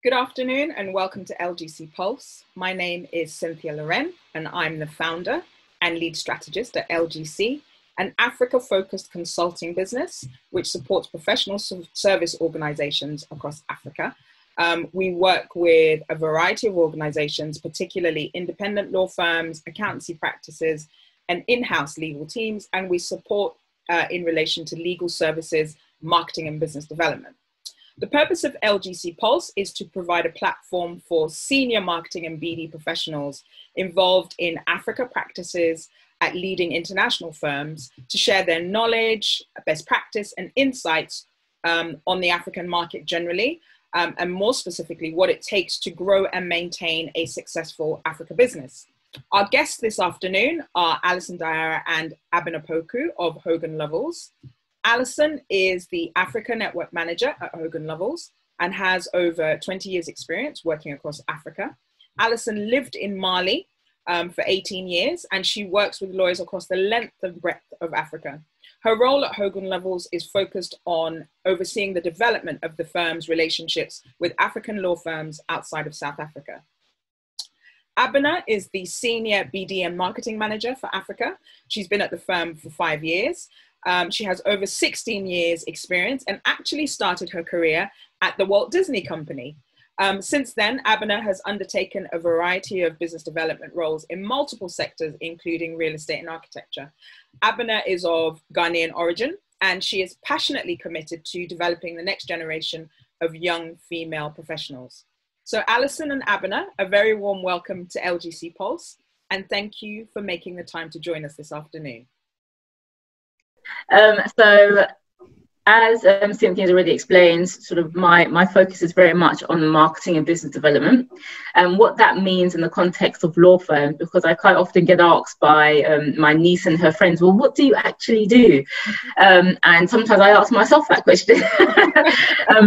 Good afternoon and welcome to LGC Pulse. My name is Cynthia Loren and I'm the founder and lead strategist at LGC, an Africa-focused consulting business which supports professional service organizations across Africa. We work with a variety of organizations, particularly independent law firms, accountancy practices, and in-house legal teams, and we support in relation to legal services, marketing and business development. The purpose of LGC Pulse is to provide a platform for senior marketing and BD professionals involved in Africa practices at leading international firms to share their knowledge, best practice and insights on the African market generally, and more specifically what it takes to grow and maintain a successful Africa business. Our guests this afternoon are Alison, Diarra and Abena Poku of Hogan Lovells. Alison is the Africa Network Manager at Hogan Lovells and has over 20 years experience working across Africa. Alison lived in Mali for 18 years and she works with lawyers across the length and breadth of Africa. Her role at Hogan Lovells is focused on overseeing the development of the firm's relationships with African law firms outside of South Africa. Abena is the Senior BD and Marketing Manager for Africa. She's been at the firm for 5 years. She has over 16 years experience and actually started her career at the Walt Disney Company. Since then, Abena has undertaken a variety of business development roles in multiple sectors, including real estate and architecture. Abena is of Ghanaian origin, and she is passionately committed to developing the next generation of young female professionals. So Alison and Abena, a very warm welcome to LGC Pulse, and thank you for making the time to join us this afternoon. So as Cynthia has already explained, sort of my focus is very much on marketing and business development and what that means in the context of law firms, because I quite often get asked by my niece and her friends, well, what do you actually do? And sometimes I ask myself that question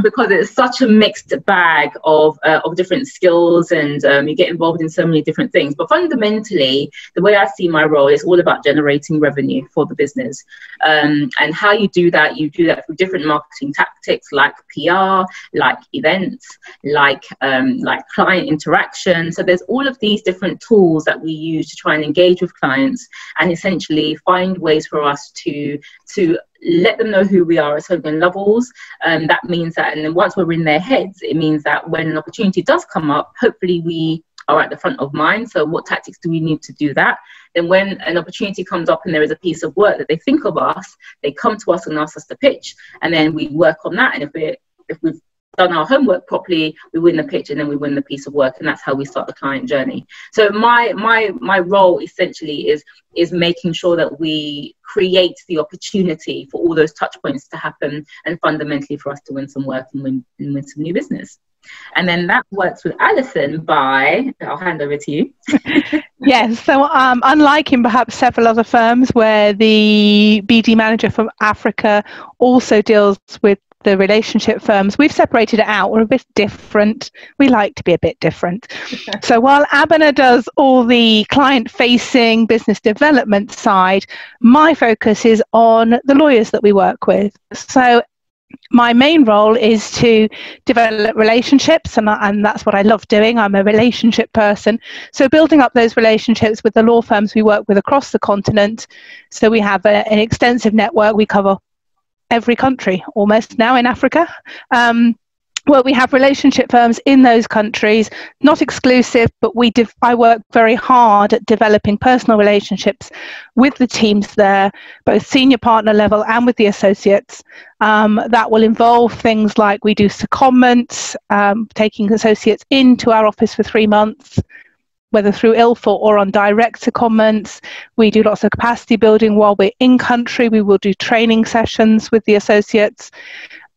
because it's such a mixed bag of different skills and you get involved in so many different things. But fundamentally, the way I see my role is all about generating revenue for the business. And how you do that through different marketing tactics like PR, like events, like client interaction. So there's all of these different tools that we use to try and engage with clients and essentially find ways for us to let them know who we are as Hogan Lovells. That means that, and then once we're in their heads, it means that when an opportunity does come up, hopefully we are at the front of mind. So what tactics do we need to do that? Then when an opportunity comes up and there is a piece of work that they think of us, they come to us and ask us to pitch, and then we work on that. And if we've done our homework properly, we win the pitch and then we win the piece of work, and that's how we start the client journey. So my role essentially is making sure that we create the opportunity for all those touch points to happen and fundamentally for us to win some work and win some new business. And then that works with Alison by, I'll hand over to you. Yes, so unlike in perhaps several other firms where the BD manager from Africa also deals with the relationship firms, we've separated it out. We're a bit different. We like to be a bit different. So while Abena does all the client-facing business development side, my focus is on the lawyers that we work with. So my main role is to develop relationships, and that's what I love doing. I'm a relationship person. So building up those relationships with the law firms we work with across the continent. So we have an extensive network. We cover every country almost now in Africa. Well, we have relationship firms in those countries, not exclusive, but I work very hard at developing personal relationships with the teams there, both senior partner level and with the associates. That will involve things like we do secondments, taking associates into our office for 3 months, whether through ILFA or on direct secondments. We do lots of capacity building while we're in country. We will do training sessions with the associates.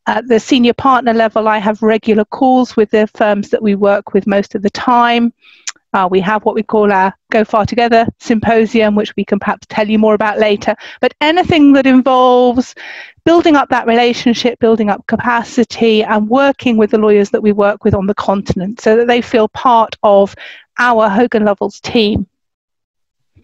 At the senior partner level, I have regular calls with the firms that we work with most of the time. We have what we call our Go Far Together symposium, which we can perhaps tell you more about later. But anything that involves building up that relationship, building up capacity, and working with the lawyers that we work with on the continent so that they feel part of our Hogan Lovells team.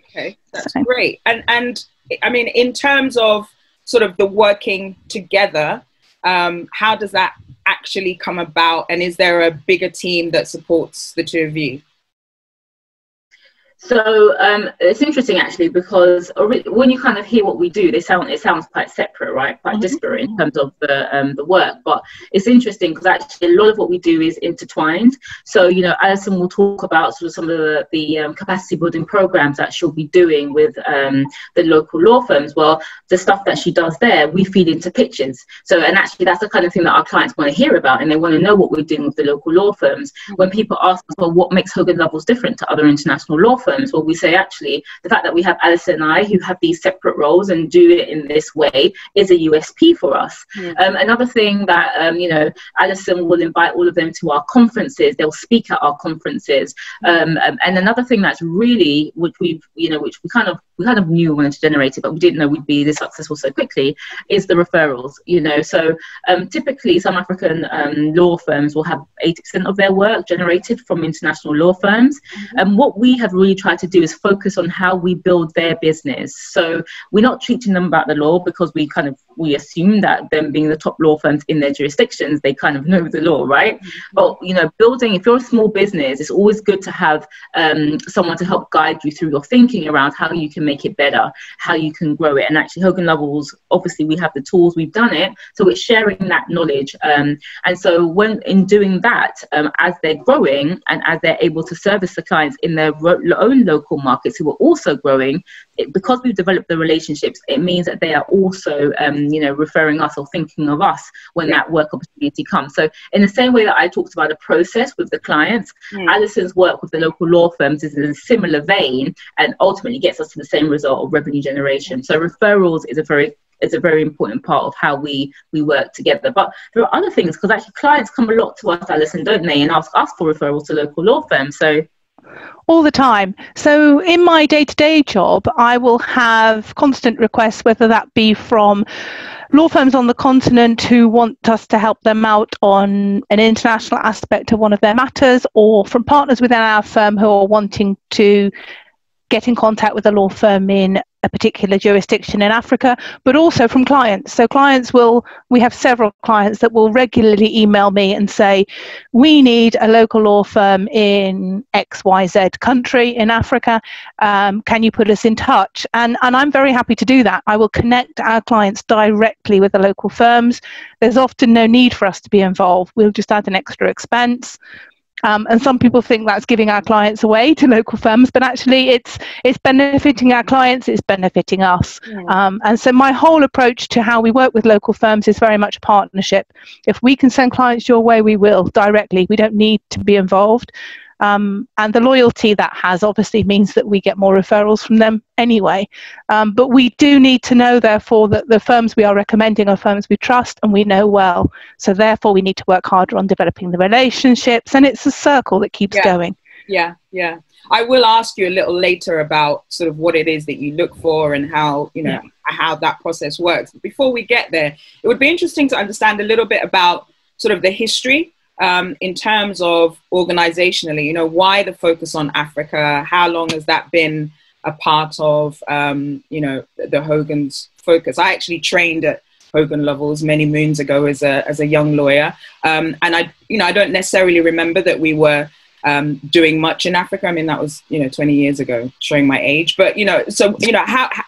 Okay, that's great. And I mean, in terms of sort of the working together, how does that actually come about, and is there a bigger team that supports the two of you? So it's interesting actually, because when you kind of hear what we do, it sounds quite separate, right? Quite disparate in terms of the work. But it's interesting because actually a lot of what we do is intertwined. So, you know, Alison will talk about sort of some of the capacity building programs that she'll be doing with the local law firms. Well, the stuff that she does there, we feed into pitches. So, and actually that's the kind of thing that our clients want to hear about, and they want to know what we're doing with the local law firms. When people ask us, well, what makes Hogan Lovells different to other international law firms? Well, we say actually the fact that we have Alison and I who have these separate roles and do it in this way is a USP for us. Another thing that you know, Alison will invite all of them to our conferences. They'll speak at our conferences. And another thing that's really, which we kind of knew when to generate it, but we didn't know we'd be this successful so quickly, is the referrals. You know, so typically some African law firms will have 80% of their work generated from international law firms. And what we have really tried to do is focus on how we build their business. So we're not treating them about the law, because we assume that them being the top law firms in their jurisdictions, they kind of know the law, right? But, you know, if you're a small business, it's always good to have someone to help guide you through your thinking around how you can make it better, how you can grow it. And actually Hogan Lovells, obviously we have the tools, we've done it, so it's sharing that knowledge. And so when in doing that, as they're growing and as they're able to service the clients in their own local markets who are also growing, because we've developed the relationships, it means that they are also you know, referring us or thinking of us when that work opportunity comes. So in the same way that I talked about a process with the clients, Alison's work with the local law firms is in a similar vein, and ultimately gets us to the same result of revenue generation. So referrals is a very important part of how we work together. But there are other things, because actually clients come a lot to us, Alison, don't they, and ask us for referrals to local law firms. So all the time. So in my day-to-day job, I will have constant requests, whether that be from law firms on the continent who want us to help them out on an international aspect of one of their matters, or from partners within our firm who are wanting to get in contact with a law firm in a particular jurisdiction in Africa, but also from clients. So we have several clients that will regularly email me and say, we need a local law firm in XYZ country in Africa. Can you put us in touch? And I'm very happy to do that. I will connect our clients directly with the local firms. There's often no need for us to be involved. We'll just add an extra expense. And some people think that's giving our clients away to local firms, but actually it's benefiting our clients, it's benefiting us. And so my whole approach to how we work with local firms is very much a partnership. If we can send clients your way, we will directly. We don't need to be involved. And the loyalty that has obviously means that we get more referrals from them anyway. But we do need to know, therefore, that the firms we are recommending are firms we trust and we know well. So therefore, we need to work harder on developing the relationships, and it's a circle that keeps going. Yeah. I will ask you a little later about sort of what it is that you look for and how, you know, how that process works. Before we get there, it would be interesting to understand a little bit about sort of the history in terms of organizationally, you know, why the focus on Africa? How long has that been a part of, you know, the Hogan's focus? I actually trained at Hogan Lovells many moons ago as a young lawyer. And I don't necessarily remember that we were doing much in Africa. I mean, that was, 20 years ago, showing my age. But, so,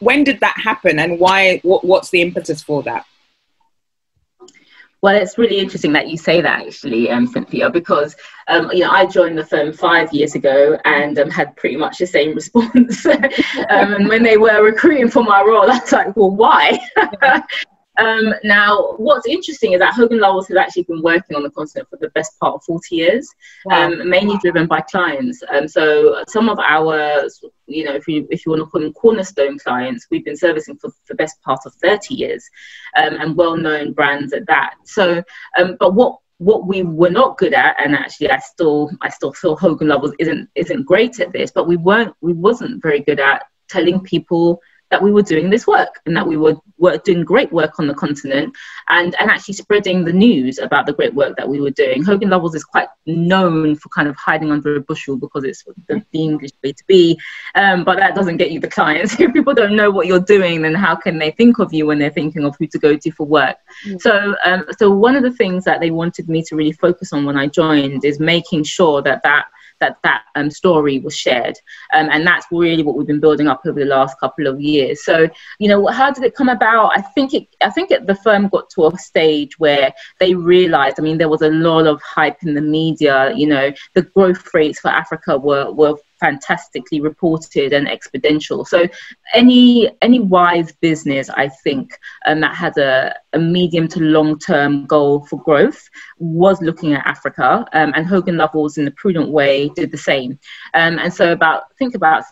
when did that happen, and why, what's the impetus for that? Well, it's really interesting that you say that, actually, Cynthia, because, I joined the firm 5 years ago and had pretty much the same response. And when they were recruiting for my role, I was like, well, why? Now, what's interesting is that Hogan Lovells has actually been working on the continent for the best part of 40 years, mainly driven by clients. So some of our, if you want to call them cornerstone clients, we've been servicing for the best part of 30 years, and well-known brands at that. So, but what we were not good at, and actually I still feel Hogan Lovells isn't great at this, but we wasn't very good at telling people that we were doing this work, and that we were doing great work on the continent, and actually spreading the news about the great work that we were doing. Hogan Lovells is quite known for kind of hiding under a bushel because it's the English way to be, but that doesn't get you the clients. If people don't know what you're doing, then how can they think of you when they're thinking of who to go to for work? So one of the things that they wanted me to really focus on when I joined is making sure that story was shared, and that's really what we've been building up over the last couple of years. So, you know, how did it come about? I think the firm got to a stage where they realized, I mean, there was a lot of hype in the media. You know, the growth rates for Africa were fantastically reported and exponential. So any wise business, I think, that had a medium to long-term goal for growth was looking at Africa, and Hogan Lovells, in a prudent way, did the same. And so about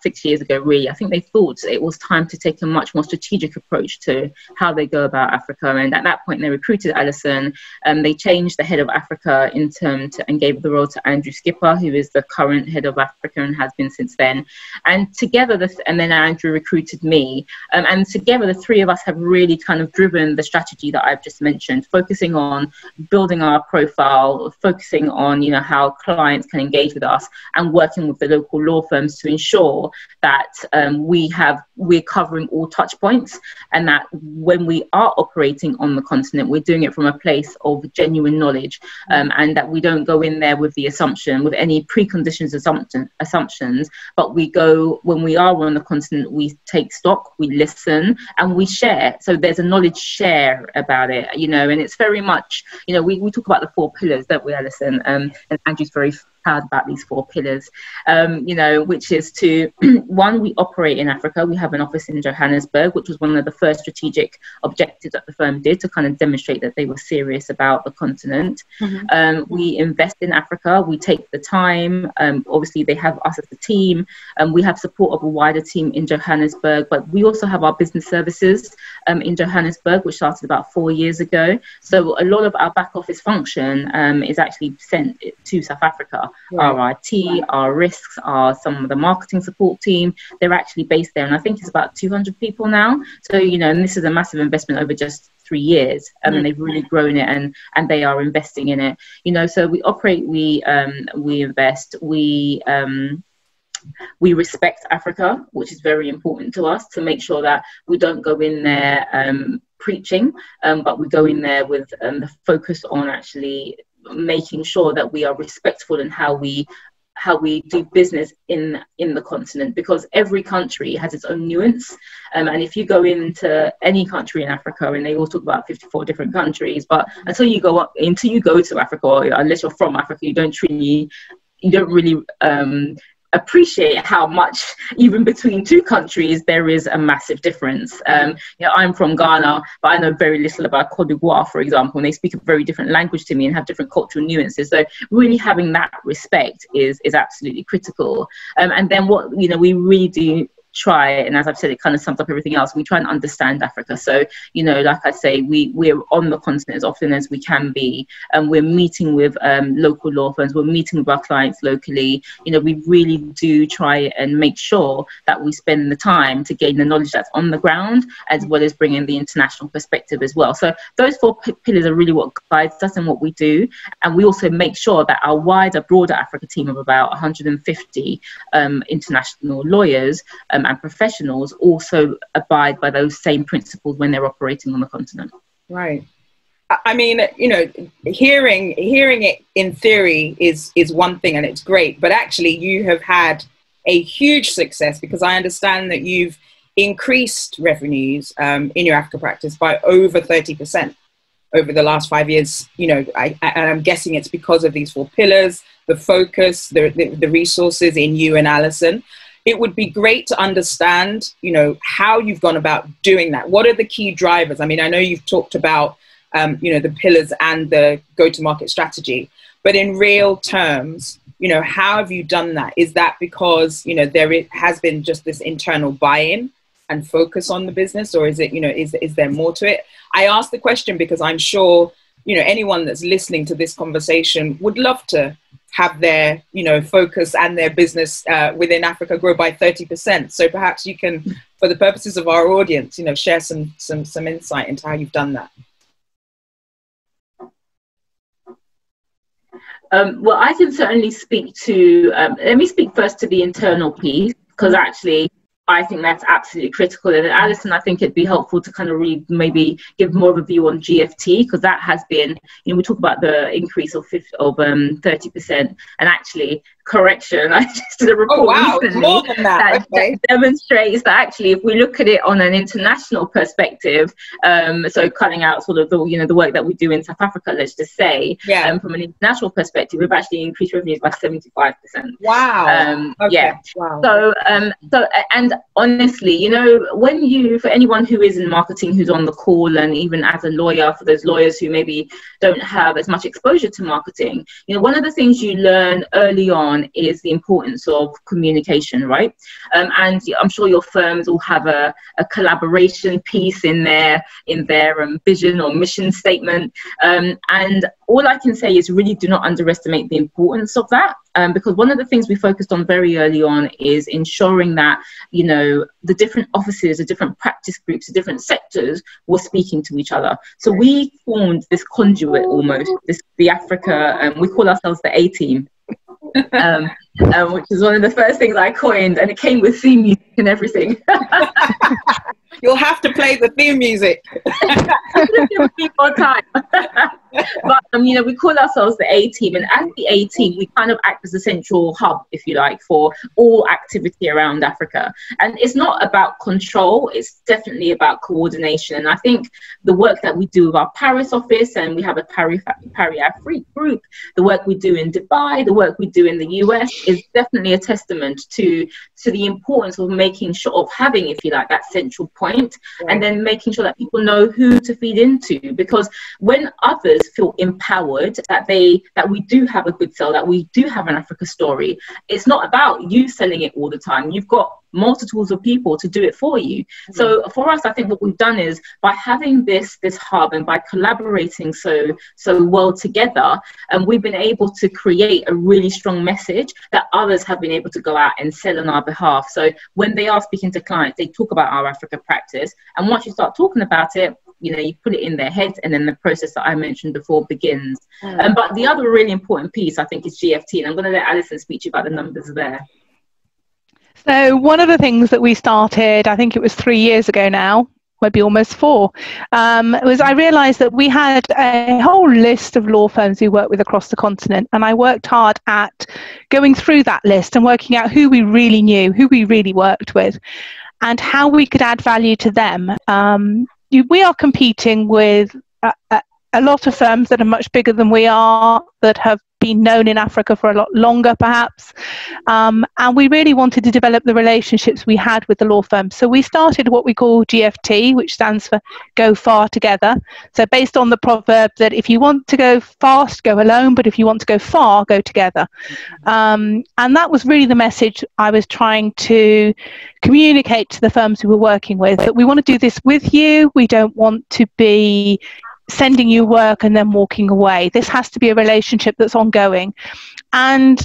6 years ago, really, I think they thought it was time to take a much more strategic approach to how they go about Africa. And at that point, they recruited Alison. They changed the head of Africa and gave the role to Andrew Skipper, who is the current head of Africa and has been since then. And together, and then Andrew recruited me, and together the three of us have really kind of driven the strategy that I've just mentioned, focusing on building our profile, focusing on, you know, how clients can engage with us, and working with the local law firms to ensure that we're covering all touch points, and that when we are operating on the continent, we're doing it from a place of genuine knowledge, and that we don't go in there with any preconditions assumptions, but when we are on the continent, we take stock, we listen, and we share. So there's a knowledge share about it, you know, and it's very much, you know, we talk about the 4 pillars, don't we, Alison? And Andrew's very proud about these 4 pillars, you know, which is to, one, we operate in Africa. We have an office in Johannesburg, which was one of the first strategic objectives that the firm did to kind of demonstrate that they were serious about the continent. We invest in Africa. We take the time. Obviously, they have us as a team, and we have support of a wider team in Johannesburg, but we also have our business services in Johannesburg, which started about 4 years ago. So a lot of our back office function is actually sent to South Africa. Our IT, our risks, some of the marketing support team, they're actually based there. And I think it's about 200 people now. So, you know, and this is a massive investment over just 3 years, and they've really grown it, and they are investing in it. You know, so we operate, we invest, we respect Africa, which is very important to us, to make sure that we don't go in there preaching, but we go in there with the focus on actually making sure that we are respectful in how we do business in the continent, because every country has its own nuance, and if you go into any country in Africa, and they all talk about 54 different countries, but until you go to Africa, or unless you're from Africa, you don't really appreciate how much, even between 2 countries, there is a massive difference. You know, I'm from Ghana, but I know very little about Côte d'Ivoire, for example, and they speak a very different language to me and have different cultural nuances. So really having that respect is absolutely critical. And then what, you know, we really do try, and as I've said, it kind of sums up everything else, we try and understand Africa. So, you know, like I say, we're on the continent as often as we can be, and we're meeting with local law firms, we're meeting with our clients locally. You know, we really do try and make sure that we spend the time to gain the knowledge that's on the ground, as well as bringing the international perspective as well. So those 4 pillars are really what guides us and what we do. And we also make sure that our broader Africa team of about 150 international lawyers and professionals also abide by those same principles when they're operating on the continent. Right. I mean, you know, hearing it in theory is one thing, and it's great, but actually you have had a huge success, because I understand that you've increased revenues in your Africa practice by over 30% over the last 5 years. You know, I'm guessing it's because of these 4 pillars, the focus, the resources in you and Alison. It would be great to understand, you know, how you've gone about doing that. What are the key drivers? I mean, I know you've talked about, you know, the pillars and the go-to-market strategy, but in real terms, you know, how have you done that? Is that because, you know, has been just this internal buy-in and focus on the business, or is it, you know, is there more to it? I ask the question because I'm sure, you know, anyone that's listening to this conversation would love to have their, you know, focus and their business within Africa grow by 30%. So perhaps you can, for the purposes of our audience, you know, share some insight into how you've done that. Well, I can certainly speak to, let me speak first to the internal piece, because actually I think that's absolutely critical. And Alison, I think it'd be helpful to kind of maybe give more of a view on GFT, because that has been, you know, we talk about the increase of 30%, and actually, correction, I just did a report recently more than that. Okay. Demonstrates that actually, if we look at it on an international perspective, so cutting out sort of the, you know, the work that we do in South Africa, let's just say, from an international perspective, we've actually increased revenues by 75%. Wow. Okay. Yeah. Wow. So and honestly, you know, when you, for anyone who is in marketing who's on the call, and even as a lawyer, for those lawyers who maybe don't have as much exposure to marketing, you know, one of the things you learn early on is the importance of communication, right? And I'm sure your firms all have a collaboration piece in their vision or mission statement, and all I can say is really do not underestimate the importance of that, because one of the things we focused on very early on is ensuring that, you know, the different offices, the different practice groups, the different sectors were speaking to each other. So we formed this conduit almost, the Africa, we call ourselves the A-team. Which is one of the first things I coined, and it came with theme music and everything. You'll have to play the theme music. More time. But you know, we call ourselves the A-team, and as the A-team, we kind of act as a central hub, if you like, for all activity around Africa. And it's not about control; it's definitely about coordination. And I think the work that we do with our Paris office, and we have a Paris Afrique group, the work we do in Dubai, the work we do in the US, is definitely a testament to the importance of making sure of having, if you like, that central point, and then making sure that people know who to feed into. Because when others feel empowered that we do have a good sell, that we do have an Africa story, it's not about you selling it all the time. You've got multitudes of people to do it for you. So for us, I think what we've done is, by having this hub and by collaborating so well together, and we've been able to create a really strong message that others have been able to go out and sell on our behalf. So when they are speaking to clients, they talk about our Africa practice, and once you start talking about it, you know, you put it in their heads, and then the process that I mentioned before begins. But the other really important piece, I think, is GFT, and I'm going to let Alison speak to you about the numbers there. So one of the things that we started, I think it was 3 years ago now, maybe almost 4, was I realised that we had a whole list of law firms we work with across the continent, and I worked hard at going through that list and working out who we really knew, who we really worked with, and how we could add value to them. We are competing with a lot of firms that are much bigger than we are, that have been known in Africa for a lot longer perhaps, and we really wanted to develop the relationships we had with the law firms. So we started what we call GFT, which stands for Go Far Together. So based on the proverb that if you want to go fast, go alone, but if you want to go far, go together. And that was really the message I was trying to communicate to the firms we were working with, that we want to do this with you. We don't want to be sending you work and then walking away. This has to be a relationship that's ongoing. And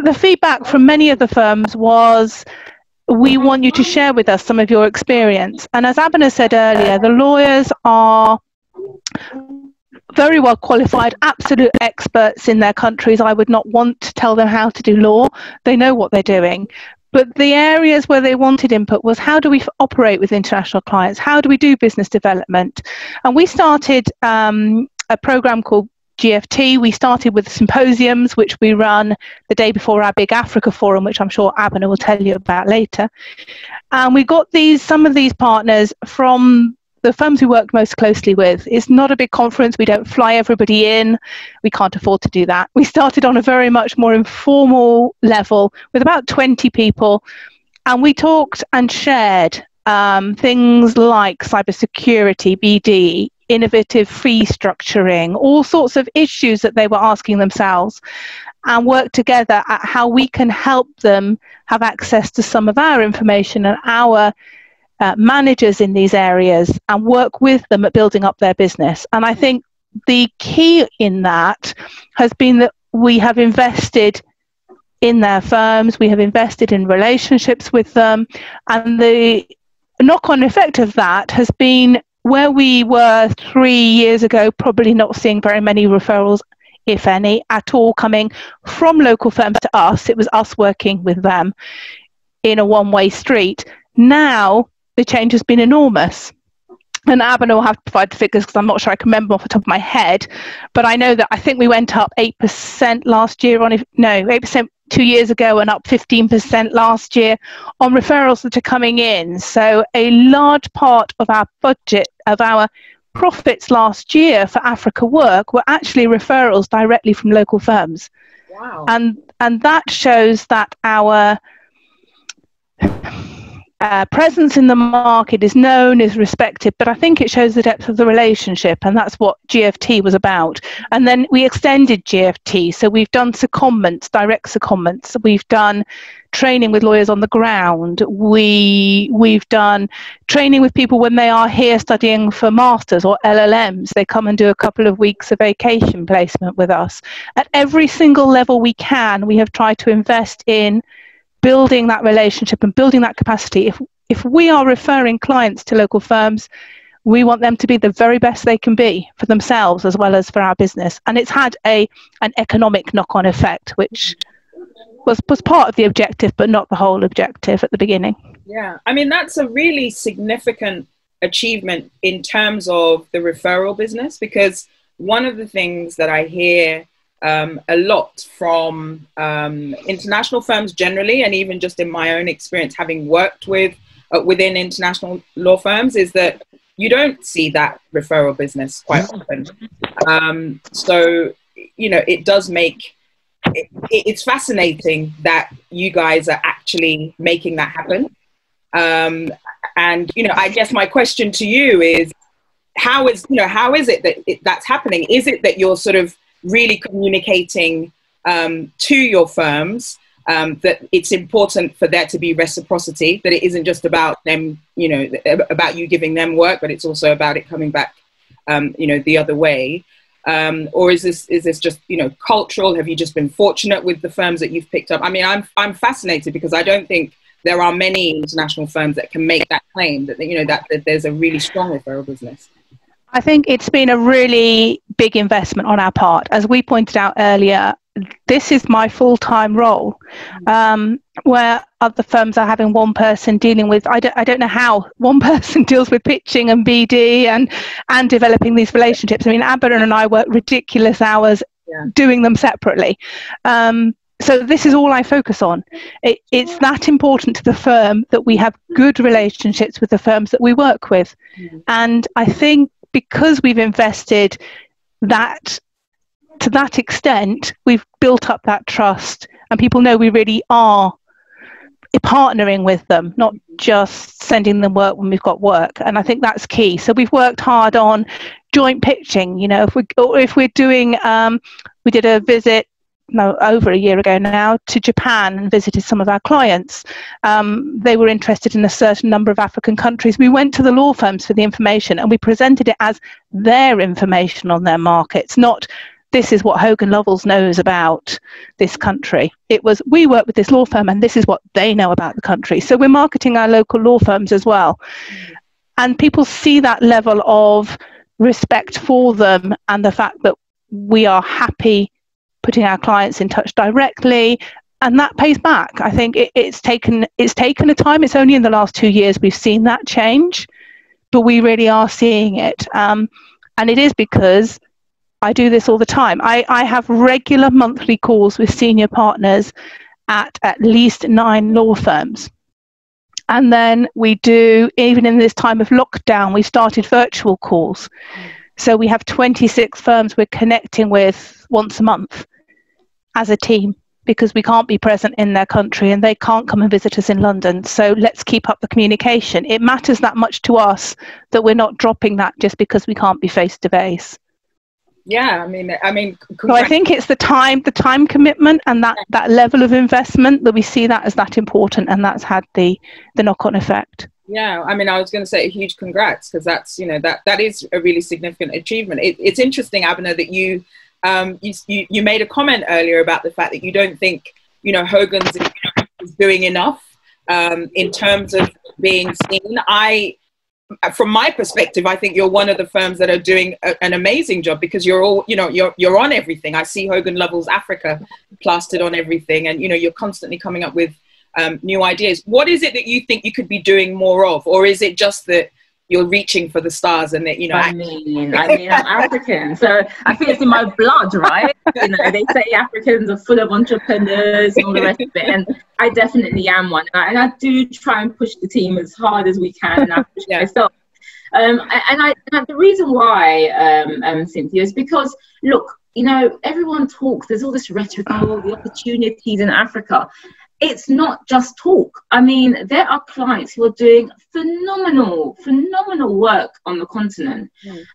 the feedback from many of the firms was, we want you to share with us some of your experience. And as Abena said earlier, the lawyers are very well qualified, absolute experts in their countries. I would not want to tell them how to do law. They know what they're doing. But the areas where they wanted input was, how do we operate with international clients? How do we do business development? And we started a program called GFT. We started with symposiums, which we run the day before our big Africa forum, which I'm sure Abena will tell you about later. And we got some of these partners from the firms we worked most closely with. It's not a big conference. We don't fly everybody in. We can't afford to do that. We started on a very much more informal level with about 20 people, and we talked and shared things like cybersecurity, BD, innovative fee structuring, all sorts of issues that they were asking themselves, and work together at how we can help them have access to some of our information and our managers in these areas, and work with them at building up their business. And I think the key in that has been that we have invested in their firms, we have invested in relationships with them, and the knock-on effect of that has been where we were 3 years ago, probably not seeing very many referrals, if any, at all coming from local firms to us. It was us working with them in a one-way street. Now the change has been enormous. And Abena will have to provide the figures because I'm not sure I can remember off the top of my head. But I know that I think we went up 8% last year on, 8% 2 years ago and up 15% last year on referrals that are coming in. So a large part of our budget, of our profits last year for Africa work were actually referrals directly from local firms. Wow. And that shows that our presence in the market is known, is respected, but I think it shows the depth of the relationship, and that's what GFT was about. And then we extended GFT, so we've done secondments, direct secondments, we've done training with lawyers on the ground, we've done training with people when they are here studying for masters or LLMs. They come and do a couple of weeks of vacation placement with us. At every single level we can, we have tried to invest in building that relationship and building that capacity. If we are referring clients to local firms, we want them to be the very best they can be for themselves as well as for our business. And it's had an economic knock-on effect, which was part of the objective, but not the whole objective at the beginning. Yeah, I mean, that's a really significant achievement in terms of the referral business, because one of the things that I hear a lot from international firms generally, and even just in my own experience having worked with within international law firms, is that you don't see that referral business quite often. So, you know, it does make, it's fascinating that you guys are actually making that happen. And, you know, I guess my question to you is, how is it that that's happening? Is it that you're sort of really communicating to your firms that it's important for there to be reciprocity, that it isn't just about them, you know, about you giving them work, but it's also about it coming back, you know, the other way? Or is this just, you know, cultural? Have you just been fortunate with the firms that you've picked up? I mean, I'm fascinated because I don't think there are many international firms that can make that claim, that, you know, that there's a really strong referral business. I think it's been a really big investment on our part. As we pointed out earlier, this is my full-time role, where other firms are having one person dealing with, I don't know how one person deals with pitching and BD and developing these relationships. I mean, Abena and I work ridiculous hours doing them separately. So this is all I focus on. It's that important to the firm that we have good relationships with the firms that we work with. And I think because we've invested that to that extent, we've built up that trust, and people know we really are partnering with them, not just sending them work when we've got work. And I think that's key. So we've worked hard on joint pitching. You know, if we're doing, we did a visit over a year ago now to Japan and visited some of our clients. They were interested in a certain number of African countries. We went to the law firms for the information, and we presented it as their information on their markets, not this is what Hogan Lovells knows about this country. It was, we work with this law firm and this is what they know about the country. So we're marketing our local law firms as well. And people see that level of respect for them and the fact that we are happy putting our clients in touch directly, and that pays back. I think it's taken a time. It's only in the last 2 years we've seen that change, but we really are seeing it. And it is because I do this all the time. I have regular monthly calls with senior partners at least 9 law firms. And then we do, even in this time of lockdown, we started virtual calls. So we have 26 firms we're connecting with once a month as a team, because we can't be present in their country and they can't come and visit us in London. So let's keep up the communication. It matters that much to us that we're not dropping that just because we can't be face to face. Yeah, I mean. So I think it's the time commitment and that level of investment that we see that as that important, and that's had the knock-on effect. Yeah, I mean, I was going to say a huge congrats, because that's, you know, that is a really significant achievement. It's interesting, Abena, that you you made a comment earlier about the fact that you don't think, you know, Hogan's is doing enough in terms of being seen. From my perspective, I think you're one of the firms that are doing an amazing job, because you're all, you know, you're on everything. I see Hogan Lovells Africa plastered on everything, and, you know, you're constantly coming up with new ideas. What is it that you think you could be doing more of, or is it just that you're reaching for the stars and that, you know? I mean, I'm African, so I think it's in my blood, right? You know, they say Africans are full of entrepreneurs and all the rest of it, and I definitely am one. And I do try and push the team as hard as we can, and I push myself. And the reason why, Cynthia, is because, look, you know, everyone talks, there's all this rhetoric, oh, the opportunities in Africa. It's not just talk. I mean, there are clients who are doing phenomenal work on the continent.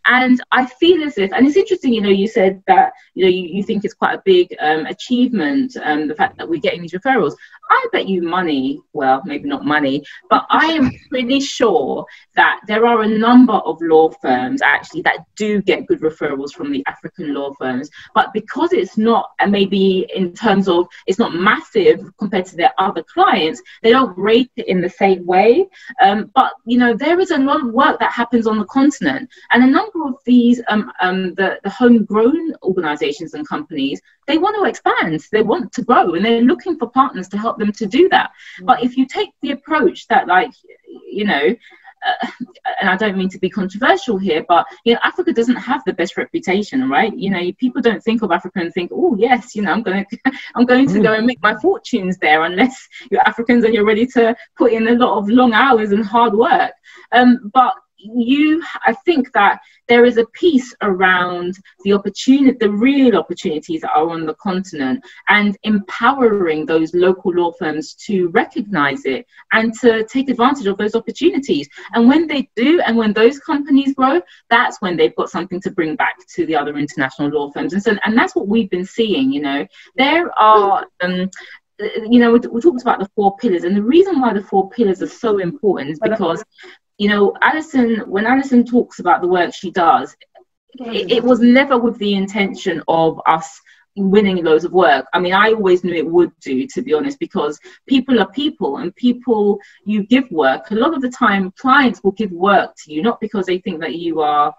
And I feel as if, and it's interesting, you know, you said that, you know, you think it's quite a big achievement, the fact that we're getting these referrals. I bet you money, well, maybe not money, but I am pretty sure that there are a number of law firms actually that do get good referrals from the African law firms. But because it's not, and maybe in terms of, it's not massive compared to their other clients, they don't rate it in the same way. But, you know, there is a lot of work that happens on the continent. And a number of these, the homegrown organizations and companies, they want to expand, they want to grow, and they're looking for partners to help them to do that. But if you take the approach that, like, you know, and I don't mean to be controversial here, but, you know, Africa doesn't have the best reputation, right? You know, people don't think of Africa and think, oh yes, you know, I'm going to go and make my fortunes there, unless you're Africans and you're ready to put in a lot of long hours and hard work. But I think that there is a piece around the opportunity, the real opportunities that are on the continent, and empowering those local law firms to recognize it and to take advantage of those opportunities. And when they do, and when those companies grow, that's when they've got something to bring back to the other international law firms. And that's what we've been seeing. You know, there are you know, we talked about the 4 pillars, and the reason why the 4 pillars are so important is because, you know, when Alison talks about the work she does, it was never with the intention of us winning loads of work. I mean, I always knew it would do, to be honest, because people are people, and people, you give work. A lot of the time, clients will give work to you, not because they think that you are,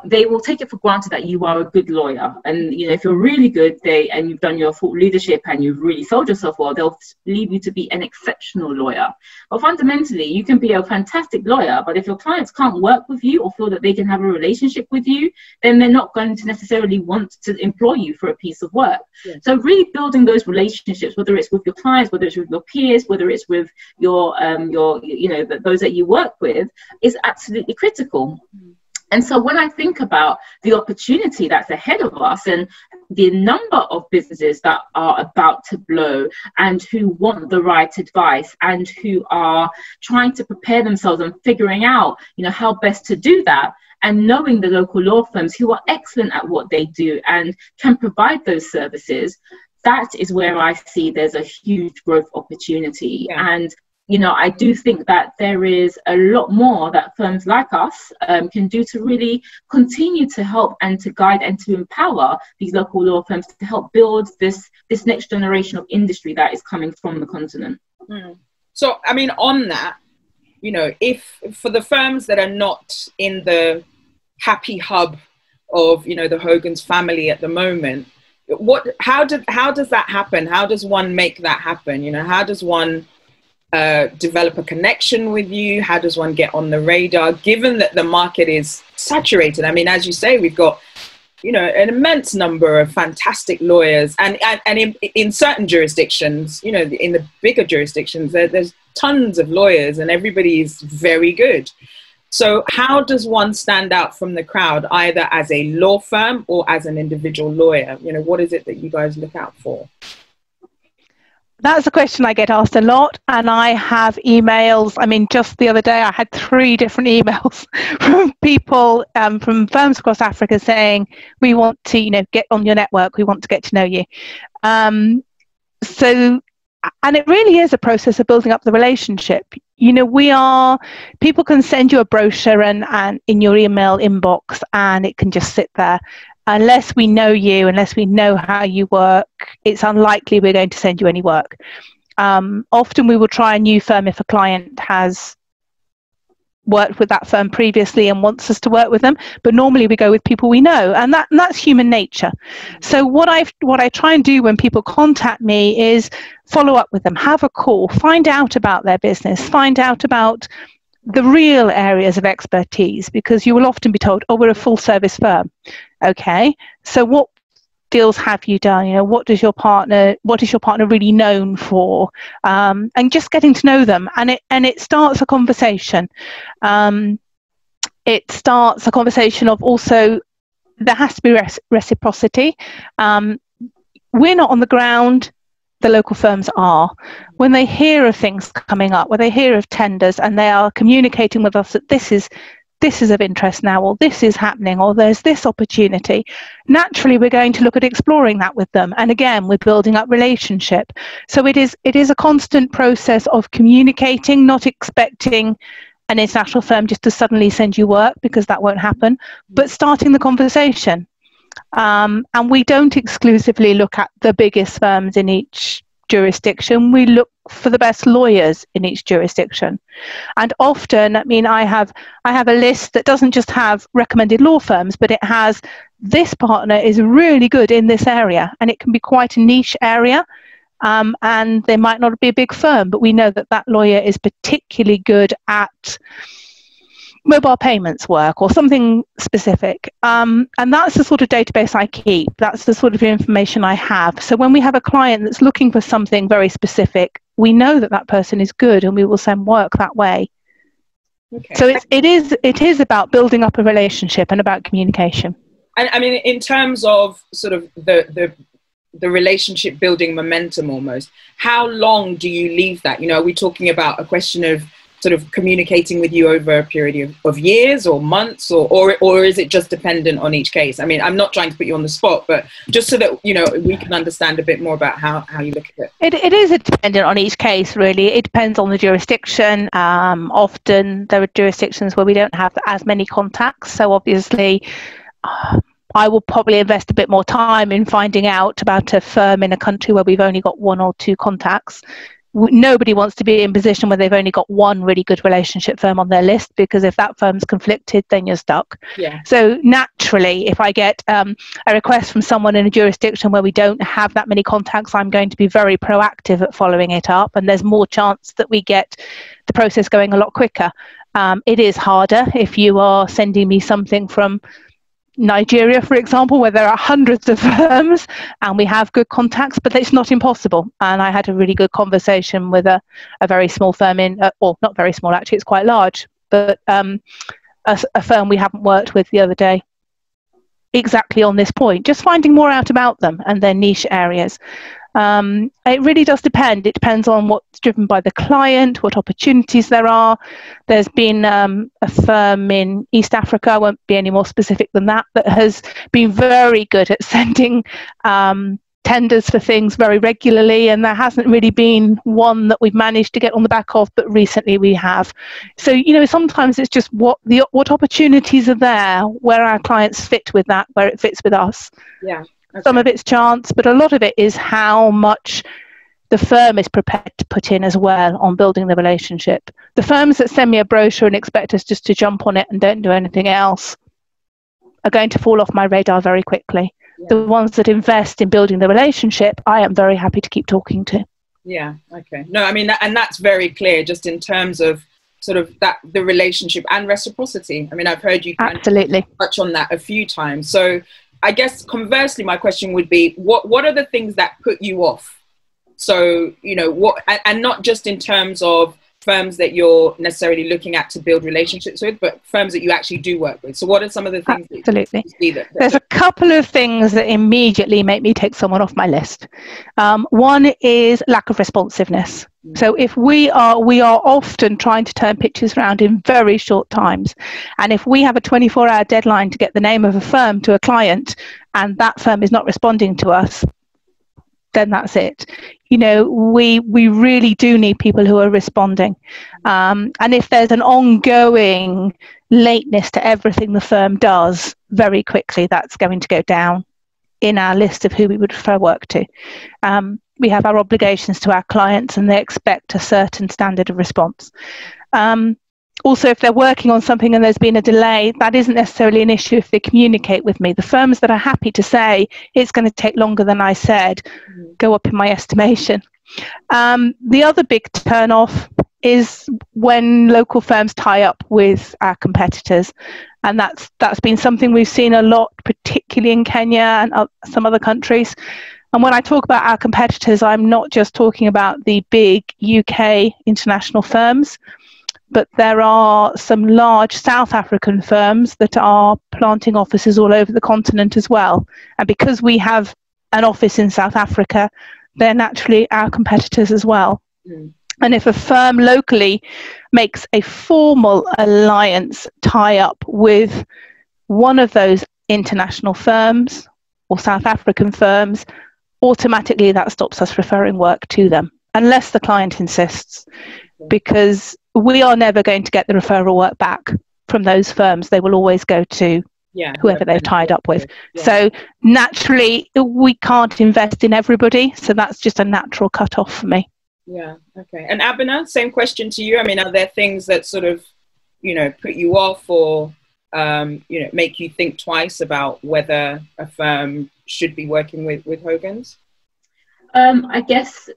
they will take it for granted that you are a good lawyer. And, you know, if you're really good, and you've done your thought leadership and you've really sold yourself well, they'll believe you to be an exceptional lawyer. But fundamentally, you can be a fantastic lawyer, but if your clients can't work with you or feel that they can have a relationship with you, then they're not going to necessarily want to employ you for a piece of work. So really building those relationships, whether it's with your clients, whether it's with your peers, whether it's with your you know, those that you work with, is absolutely critical. And so when I think about the opportunity that's ahead of us, and the number of businesses that are about to blow and who want the right advice and who are trying to prepare themselves and figuring out, you know, how best to do that, and knowing the local law firms who are excellent at what they do and can provide those services, that is where I see there's a huge growth opportunity. And you know, I do think that there is a lot more that firms like us can do to really continue to help and to guide and to empower these local law firms to help build this next generation of industry that is coming from the continent. So, I mean, on that, you know, if for the firms that are not in the happy hub of, you know, the Hogan's family at the moment, how does that happen? How does one make that happen? You know, how does one develop a connection with you? How does one get on the radar, given that the market is saturated? I mean, as you say, we've got, you know, an immense number of fantastic lawyers, and in certain jurisdictions, you know, in the bigger jurisdictions, there's tons of lawyers and everybody's very good. So how does one stand out from the crowd, either as a law firm or as an individual lawyer? You know, what is it that you guys look out for? That's a question I get asked a lot, and I have emails. I mean, just the other day I had 3 different emails from people from firms across Africa saying, we want to, you know, get on your network, we want to get to know you. So, and it really is a process of building up the relationship. You know, people can send you a brochure and in your email inbox, and it can just sit there. unless we know you, unless we know how you work, it's unlikely we're going to send you any work. Often we will try a new firm if a client has worked with that firm previously and wants us to work with them, but normally we go with people we know, and that's human nature. So what I try and do when people contact me is follow up with them, have a call, find out about their business, find out about the real areas of expertise, because you will often be told, oh, we're a full service firm. Okay, so what deals have you done? You know, what is your partner really known for? And just getting to know them, and it starts a conversation. It starts a conversation of, also there has to be reciprocity. We're not on the ground, the local firms are. When they hear of things coming up, when they hear of tenders, and they are communicating with us that this is of interest now, or this is happening, or there's this opportunity, naturally we're going to look at exploring that with them. And again, we're building up relationship. So it is a constant process of communicating, not expecting an international firm just to suddenly send you work, because that won't happen, but starting the conversation. And we don't exclusively look at the biggest firms in each jurisdiction. We look for the best lawyers in each jurisdiction. And often, I mean, I have a list that doesn't just have recommended law firms, but it has, this partner is really good in this area, and it can be quite a niche area. And they might not be a big firm, but we know that that lawyer is particularly good at mobile payments work or something specific. And that's the sort of database I keep. That's the sort of information I have. So when we have a client that's looking for something very specific, we know that that person is good, and we will send work that way. Okay. So it is about building up a relationship and about communication. And I mean, in terms of sort of the relationship building momentum almost, how long do you leave that? You know, are we talking about a question of sort of communicating with you over a period of years or months, or is it just dependent on each case? I mean, I'm not trying to put you on the spot, but just so that, you know, we can understand a bit more about how you look at it. It is dependent on each case, really. It depends on the jurisdiction. Often there are jurisdictions where we don't have as many contacts, so obviously I will probably invest a bit more time in finding out about a firm in a country where we've only got 1 or 2 contacts. Nobody wants to be in a position where they've only got one really good relationship firm on their list, because if that firm's conflicted, then you're stuck. Yeah. So naturally, if I get a request from someone in a jurisdiction where we don't have that many contacts, I'm going to be very proactive at following it up, and there's more chance that we get the process going a lot quicker. It is harder if you are sending me something from Nigeria, for example, where there are hundreds of firms and we have good contacts, but it's not impossible. And I had a really good conversation with a very small firm or not very small, actually, it's quite large, but a firm we haven't worked with the other day, exactly on this point, just finding more out about them and their niche areas. It really does depend. It depends on what's driven by the client, what opportunities there are. There's been a firm in East Africa, I won't be any more specific than that, that has been very good at sending tenders for things very regularly, and there hasn't really been one that we've managed to get on the back of, but recently we have. So, you know, sometimes it's just what opportunities are there, where our clients fit with that, where it fits with us. Yeah. Okay. Some of it's chance, but a lot of it is how much the firm is prepared to put in as well on building the relationship. The firms that send me a brochure and expect us just to jump on it and don't do anything else are going to fall off my radar very quickly. Yeah. The ones that invest in building the relationship, I am very happy to keep talking to. Yeah, okay. No, I mean, and that's very clear just in terms of sort of the relationship and reciprocity. I mean, I've heard you absolutely touch on that a few times. So I guess conversely, my question would be, what are the things that put you off? So, you know, and not just in terms of firms that you're necessarily looking at to build relationships with, but firms that you actually do work with. So what are some of the things absolutely that you see that there's a couple of things that immediately make me take someone off my list. One is lack of responsiveness. So if we are often trying to turn pitches around in very short times, and if we have a 24-hour deadline to get the name of a firm to a client and that firm is not responding to us, then that's it. You know, we really do need people who are responding. And if there's an ongoing lateness to everything the firm does, very quickly that's going to go down in our list of who we would refer work to. We have our obligations to our clients and they expect a certain standard of response. Also, if they're working on something and there's been a delay, that isn't necessarily an issue if they communicate with me. The firms that are happy to say it's going to take longer than I said go up in my estimation. The other big turn-off is when local firms tie up with our competitors, and that's been something we've seen a lot, particularly in Kenya and some other countries. And when I talk about our competitors, I'm not just talking about the big UK international firms, but there are some large South African firms that are planting offices all over the continent as well. And because we have an office in South Africa, they're naturally our competitors as well. And if a firm locally makes a formal alliance tie-up with one of those international firms or South African firms, automatically that stops us referring work to them, unless the client insists, because we are never going to get the referral work back from those firms. They will always go to whoever they've tied up with. So naturally, we can't invest in everybody. So that's just a natural cut-off for me. Yeah, okay. And Abena, same question to you. I mean, are there things that sort of, put you off or, make you think twice about whether a firm should be working with Hogan's? I guess,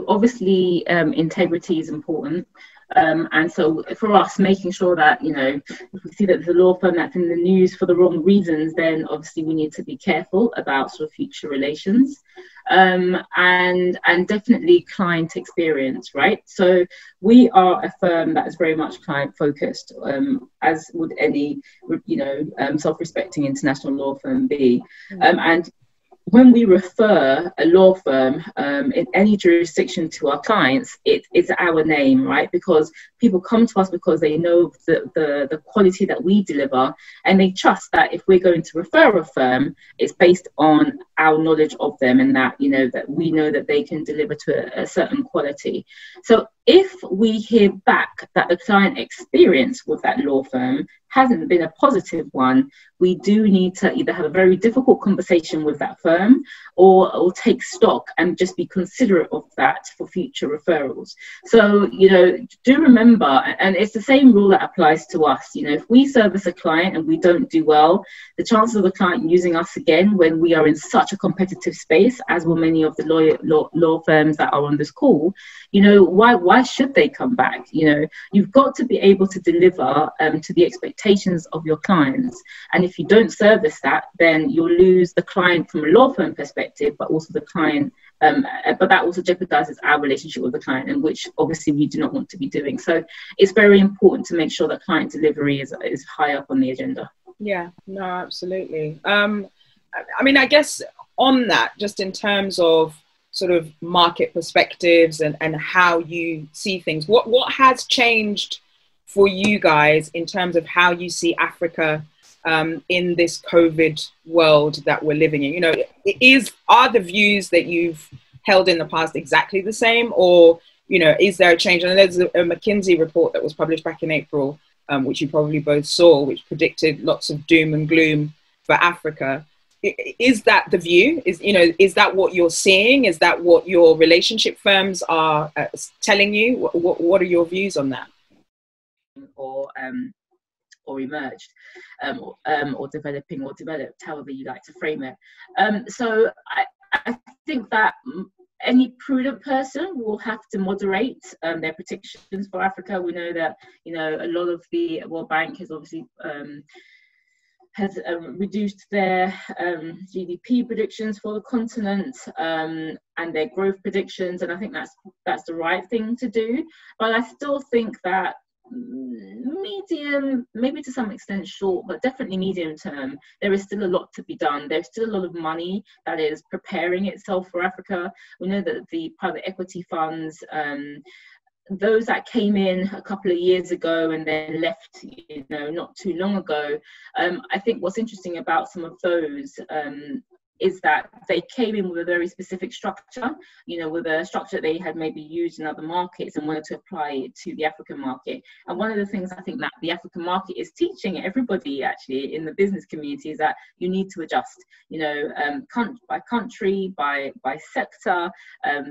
obviously integrity is important. And so for us, making sure that, if we see that there's a law firm that's in the news for the wrong reasons, then obviously we need to be careful about sort of future relations. And definitely client experience, right? So we are a firm that is very much client focused, as would any, self-respecting international law firm be. And when we refer a law firm in any jurisdiction to our clients, it's our name, right? Because people come to us because they know the quality that we deliver, and they trust that if we're going to refer a firm, it's based on our knowledge of them, and that that we know that they can deliver to a certain quality. So if we hear back that the client experience with that law firm hasn't been a positive one, we do need to either have a very difficult conversation with that firm or take stock and just be considerate of that for future referrals. So, do remember, and it's the same rule that applies to us, if we service a client and we don't do well, the chances of the client using us again when we are in such a competitive space, as will many of the law firms that are on this call, why should they come back? You've got to be able to deliver to the expectations of your clients. And if you don't service that, then you'll lose the client from a law firm perspective, but also the client, but that also jeopardizes our relationship with the client, and which obviously we do not want to be doing. So it's very important to make sure that client delivery is high up on the agenda. Yeah, no, absolutely. I mean, I guess on that, just in terms of sort of market perspectives and how you see things, what has changed for you guys in terms of how you see Africa in this COVID world that we're living in? Are the views that you've held in the past exactly the same, or is there a change? And there's a McKinsey report that was published back in April, which you probably both saw, which predicted lots of doom and gloom for Africa. Is that the view? Is that what you're seeing? Is that what your relationship firms are telling you? What are your views on that? Or emerged, or developing, or developed, however you like to frame it. So I think that any prudent person will have to moderate their predictions for Africa. We know that a lot of the World Bank has obviously has reduced their GDP predictions for the continent and their growth predictions, and I think that's the right thing to do. But I still think that medium, maybe to some extent short, but definitely medium term, there is still a lot to be done. There's still a lot of money that is preparing itself for Africa. We know that the private equity funds, those that came in a couple of years ago and then left, not too long ago, I think what's interesting about some of those is that they came in with a very specific structure, you know, with a structure they had maybe used in other markets and wanted to apply it to the African market. And one of the things I think that the African market is teaching everybody actually in the business community is that you need to adjust, you know, by country, by sector,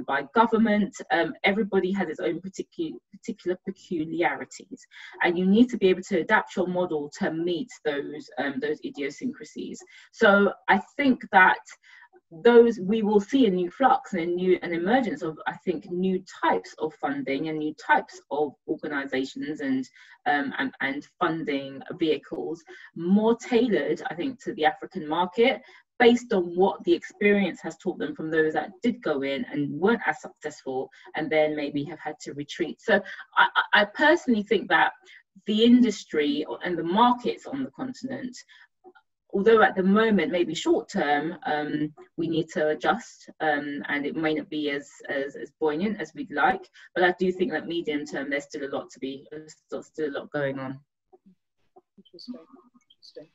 by government. Everybody has its own particular peculiarities, and you need to be able to adapt your model to meet those idiosyncrasies. So I think that we will see a new flux and an emergence of, I think, new types of funding and new types of organizations and funding vehicles, more tailored, I think, to the African market, based on what the experience has taught them from those that did go in and weren't as successful and then maybe have had to retreat. So I personally think that the industry and the markets on the continent, although at the moment, maybe short term, we need to adjust, and it may not be as buoyant as we'd like, but I do think that medium term, there's still a lot going on. Interesting.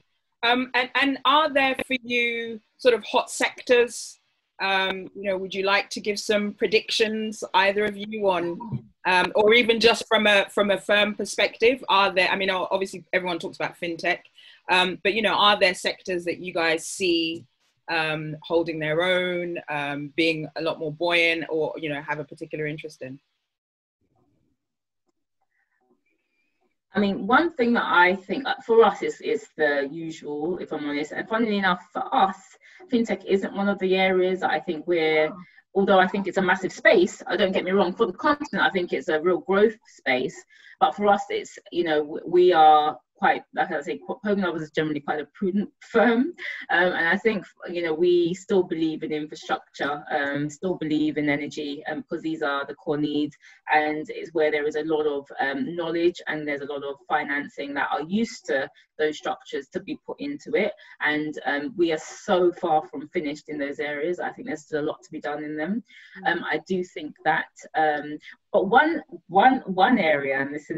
And are there for you sort of hot sectors? You know, would you like to give some predictions, either of you, on, or even just from a firm perspective? Are there? I mean, obviously everyone talks about fintech, but you know, are there sectors that you guys see holding their own, being a lot more buoyant, or you know, have a particular interest in? I mean, one thing that I think for us is the usual, if I'm honest. And funnily enough, for us, fintech isn't one of the areas that I think although I think it's a massive space, don't get me wrong, for the continent, I think it's a real growth space. But for us, it's, you know, we are quite, like I say, Hogan is generally quite a prudent firm, and I think, you know, we still believe in infrastructure, still believe in energy, because these are the core needs, and it's where there is a lot of knowledge and there's a lot of financing that are used to those structures to be put into it, and we are so far from finished in those areas. I think there's still a lot to be done in them. I do think that, but one area, and this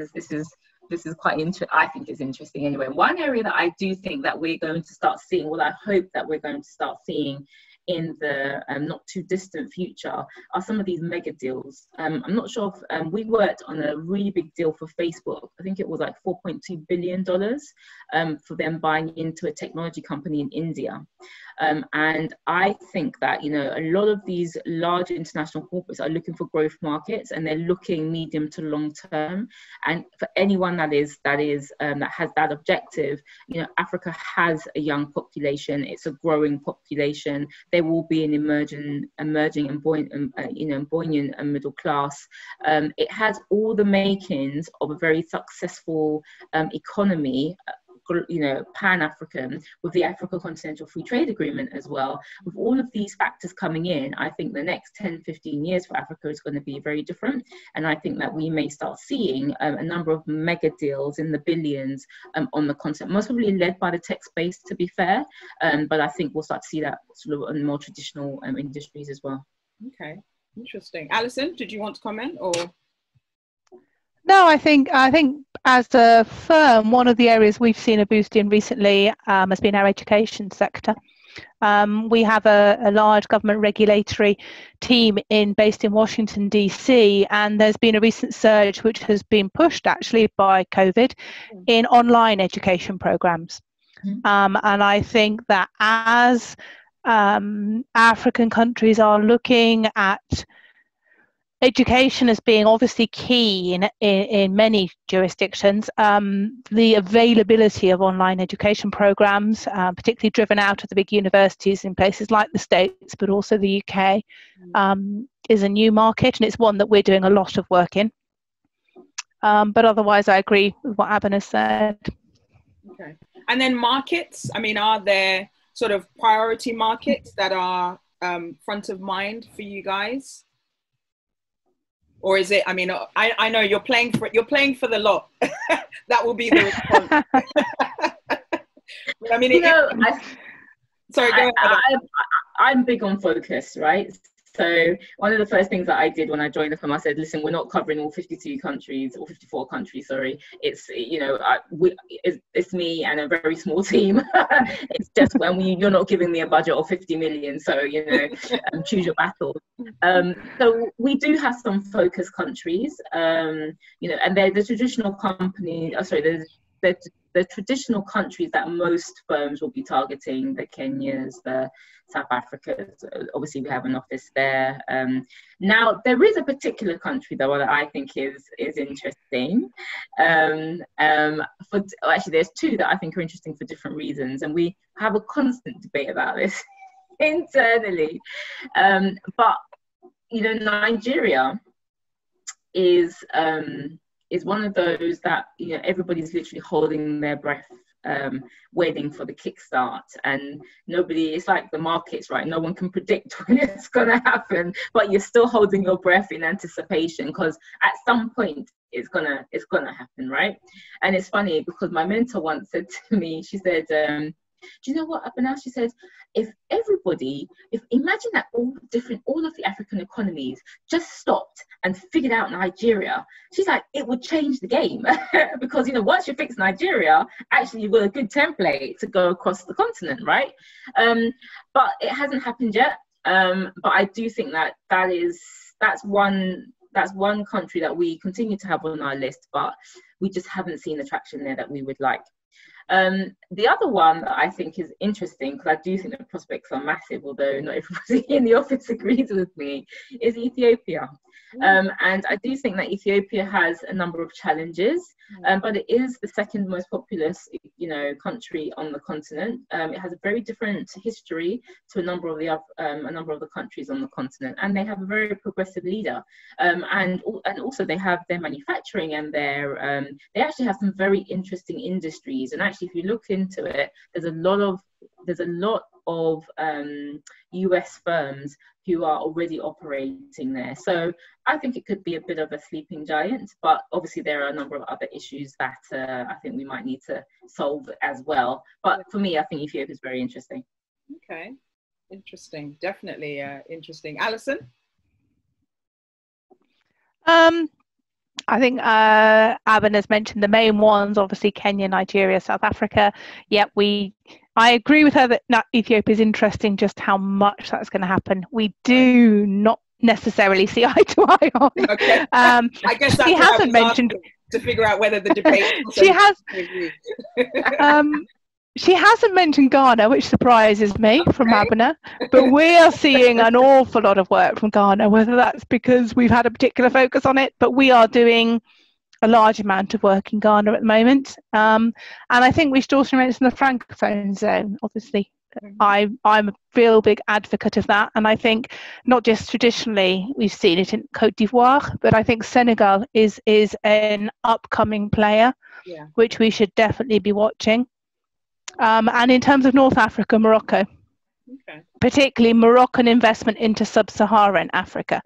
is quite interesting, I think it's interesting anyway. One area that I do think that we're going to start seeing, well, I hope that we're going to start seeing in the not too distant future, are some of these mega deals. I'm not sure if we worked on a really big deal for Facebook. I think it was like $4.2 billion for them buying into a technology company in India. And I think that, you know, a lot of these large international corporates are looking for growth markets, and they're looking medium to long term. And for anyone that has that objective, you know, Africa has a young population. It's a growing population. There will be an emerging and buoyant, buoyant middle class. It has all the makings of a very successful economy, you know, Pan-African, with the Africa Continental Free Trade Agreement as well. With all of these factors coming in, I think the next 10, 15 years for Africa is going to be very different. And I think that we may start seeing a number of mega deals in the billions on the continent, most probably led by the tech space, to be fair. But I think we'll start to see that sort of in more traditional industries as well. Okay, interesting. Alison, did you want to comment, or? No, I think as a firm, one of the areas we've seen a boost in recently has been our education sector. We have a large government regulatory team based in Washington, DC, and there's been a recent surge which has been pushed actually by COVID in online education programs. And I think that as African countries are looking at education as being obviously key in many jurisdictions, the availability of online education programs, particularly driven out of the big universities in places like the States, but also the UK, is a new market, and it's one that we're doing a lot of work in. But otherwise, I agree with what Abena said. Okay. And then markets, I mean, are there sort of priority markets that are front of mind for you guys? Or is it, I mean, I know you're playing for the lot. That will be the response. I mean, you know, sorry, go ahead. I'm big on focus, right? So one of the first things that I did when I joined the firm, I said, listen, we're not covering all 52 countries or 54 countries, sorry. It's, it's me and a very small team. It's just when you're not giving me a budget of 50 million. So, choose your battle. So we do have some focus countries, and they're the traditional the traditional countries that most firms will be targeting, the Kenyas, the South Africas. Obviously, we have an office there. Now, there is a particular country, though, that I think is interesting. Actually, there's two that I think are interesting for different reasons, and we have a constant debate about this internally. But, Nigeria is one of those that everybody's literally holding their breath, waiting for the kickstart, and it's like the markets, right? No one can predict when it's gonna happen, but you're still holding your breath in anticipation, because at some point it's gonna happen, right? And it's funny because my mentor once said to me, she said, do you know what, Abena? She said, imagine that all of the African economies just stopped and figured out Nigeria. She's like, it would change the game because, once you fix Nigeria, actually you've got a good template to go across the continent, right? But it hasn't happened yet. But I do think that's one country that we continue to have on our list, but we just haven't seen the traction there that we would like. The other one that I think is interesting, because I do think the prospects are massive, although not everybody in the office agrees with me, is Ethiopia. And I do think that Ethiopia has a number of challenges, but it is the second most populous, country on the continent. It has a very different history to a number of the countries on the continent, and they have a very progressive leader. And also they have their manufacturing and they actually have some very interesting industries. And actually, if you look into it, there's a lot of US firms who are already operating there. So I think it could be a bit of a sleeping giant, but obviously there are a number of other issues that I think we might need to solve as well. But for me, I think Ethiopia is very interesting. Okay, interesting, definitely interesting. Alison? I think Abena has mentioned the main ones, obviously Kenya, Nigeria, South Africa. I agree with her that Ethiopia is interesting, just how much that's going to happen. We do not necessarily see eye to eye on. Okay. I guess that's she hasn't mentioned to figure out whether the debate. She hasn't mentioned Ghana, which surprises me from Abena, but we are seeing an awful lot of work from Ghana, whether that's because we've had a particular focus on it, but we are doing a large amount of work in Ghana at the moment. And I think we should also mention the Francophone zone, obviously. I'm a real big advocate of that, and I think not just traditionally we've seen it in Côte d'Ivoire, but I think Senegal is an upcoming player, which we should definitely be watching. And in terms of North Africa, Morocco, particularly Moroccan investment into sub-Saharan Africa.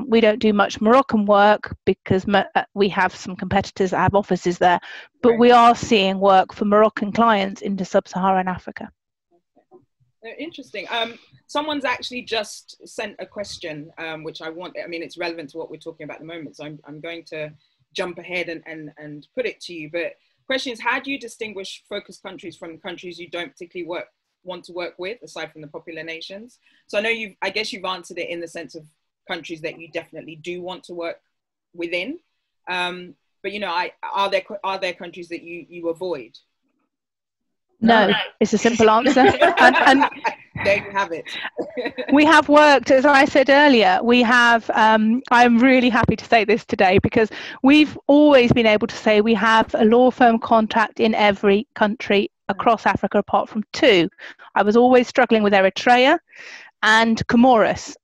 We don't do much Moroccan work because we have some competitors that have offices there, but we are seeing work for Moroccan clients into sub-Saharan Africa. Interesting. Someone's actually just sent a question, which it's relevant to what we're talking about at the moment, so I'm going to jump ahead and put it to you. But question is, how do you distinguish focus countries from countries you don't particularly want to work with, aside from the popular nations? So I know I guess you've answered it in the sense of countries that you definitely do want to work within. But are there countries that you avoid? No, it's a simple answer. and there you have it. We have worked, as I said earlier, I'm really happy to say this today, because we've always been able to say we have a law firm contract in every country across Africa apart from two. I was always struggling with Eritrea and Comoros.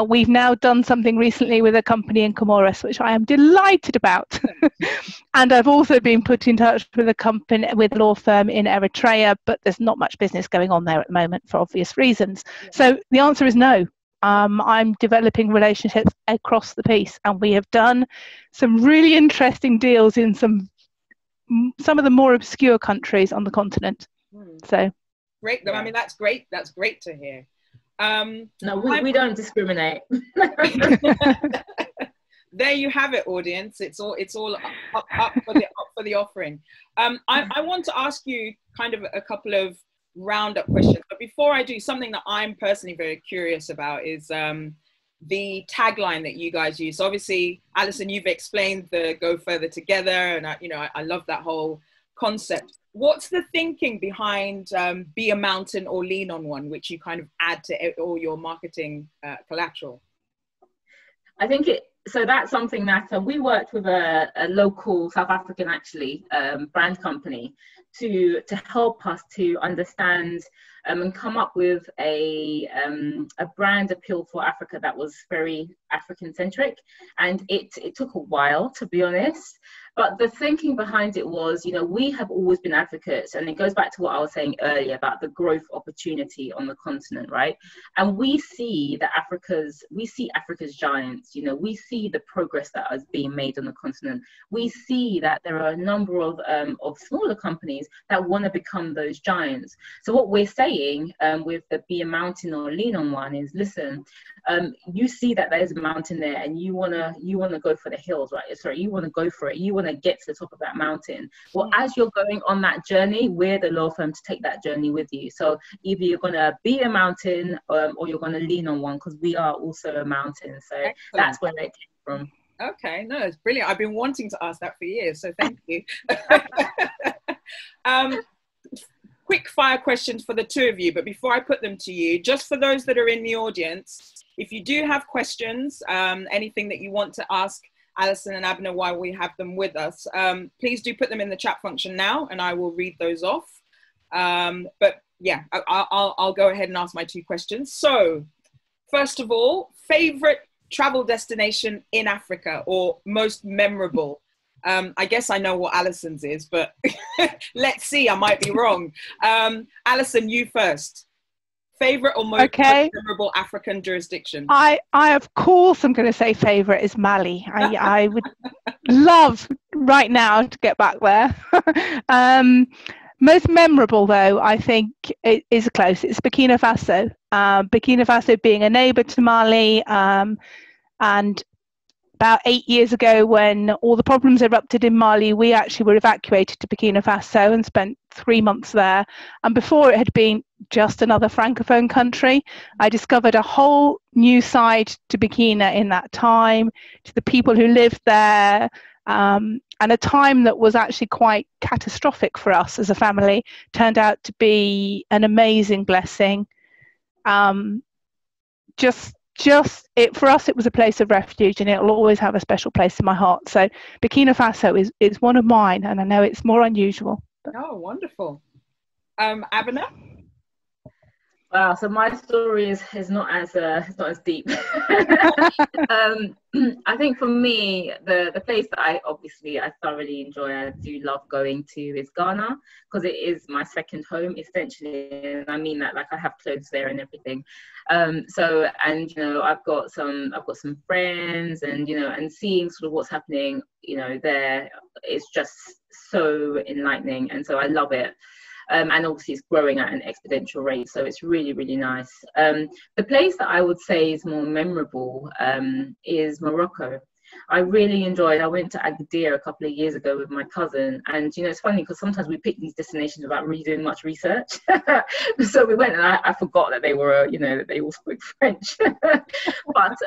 We've now done something recently with a company in Comoros, which I am delighted about. And I've also been put in touch with a law firm in Eritrea, but there's not much business going on there at the moment for obvious reasons. So the answer is no. I'm developing relationships across the piece, and we have done some really interesting deals in some of the more obscure countries on the continent. So great. I mean, that's great. That's great to hear. No, we don't discriminate. There you have it, audience. It's all up for the offering. I want to ask you kind of a couple of roundup questions, but before I do, something that I'm personally very curious about is the tagline that you guys use. So obviously, Alison, you've explained the "Go Further Together," and I love that whole concept. What's the thinking behind "Be a Mountain or Lean on One," which you kind of add to all your marketing collateral? I think so that's something that we worked with a local South African brand company to help us to understand and come up with a brand appeal for Africa that was very African centric, and it took a while, to be honest. But the thinking behind it was, we have always been advocates, and it goes back to what I was saying earlier about the growth opportunity on the continent, right? And we see Africa's giants. We see the progress that is being made on the continent. We see that there are a number of smaller companies that want to become those giants. So what we're saying with the "Be a Mountain or Lean on One" is, listen, you see that there's a mountain there, and you wanna go for the hills, right? Sorry, you wanna go for it. You wanna get to the top of that mountain. Well, as you're going on that journey, we're the law firm to take that journey with you. So either you're gonna be a mountain, or you're gonna lean on one, because we are also a mountain. So excellent. That's where it came from. Okay, no, it's brilliant. I've been wanting to ask that for years, so thank you. Quick fire questions for the two of you, but before I put them to you, just for those that are in the audience, if you do have questions, anything that you want to ask Alison and Abena while we have them with us, please do put them in the chat function now, and I will read those off. But yeah, I'll go ahead and ask my two questions. So, first of all, favorite travel destination in Africa, or most memorable? I guess I know what Alison's is, but let's see, I might be wrong. Alison, you first. Favorite or most memorable African jurisdiction? I of course I'm going to say favorite is Mali. I would love right now to get back there. Most memorable, though, I think it is close. It's Burkina Faso. Burkina Faso being a neighbour to Mali, and about 8 years ago, when all the problems erupted in Mali, we actually were evacuated to Burkina Faso and spent 3 months there. And before, it had been just another Francophone country. I discovered a whole new side to Burkina in that time, to the people who lived there, and a time that was actually quite catastrophic for us as a family turned out to be an amazing blessing. For us, it was a place of refuge, and it'll always have a special place in my heart. So Burkina Faso is one of mine, and I know it's more unusual. Oh, wonderful. Abena? Wow, so my story is not as deep. I think for me, the place that I thoroughly enjoy, I do love going to, is Ghana, because it is my second home essentially, and I mean that, like, I have clothes there and everything. So, and I've got some friends, and and seeing sort of what's happening there is just so enlightening, and so I love it. And obviously it's growing at an exponential rate, so it's really, really nice. The place that I would say is more memorable is Morocco. I really enjoyed. I went to Agadir a couple of years ago with my cousin, and it's funny because sometimes we pick these destinations without really doing much research. So we went, and I forgot that they were, that they all spoke French. But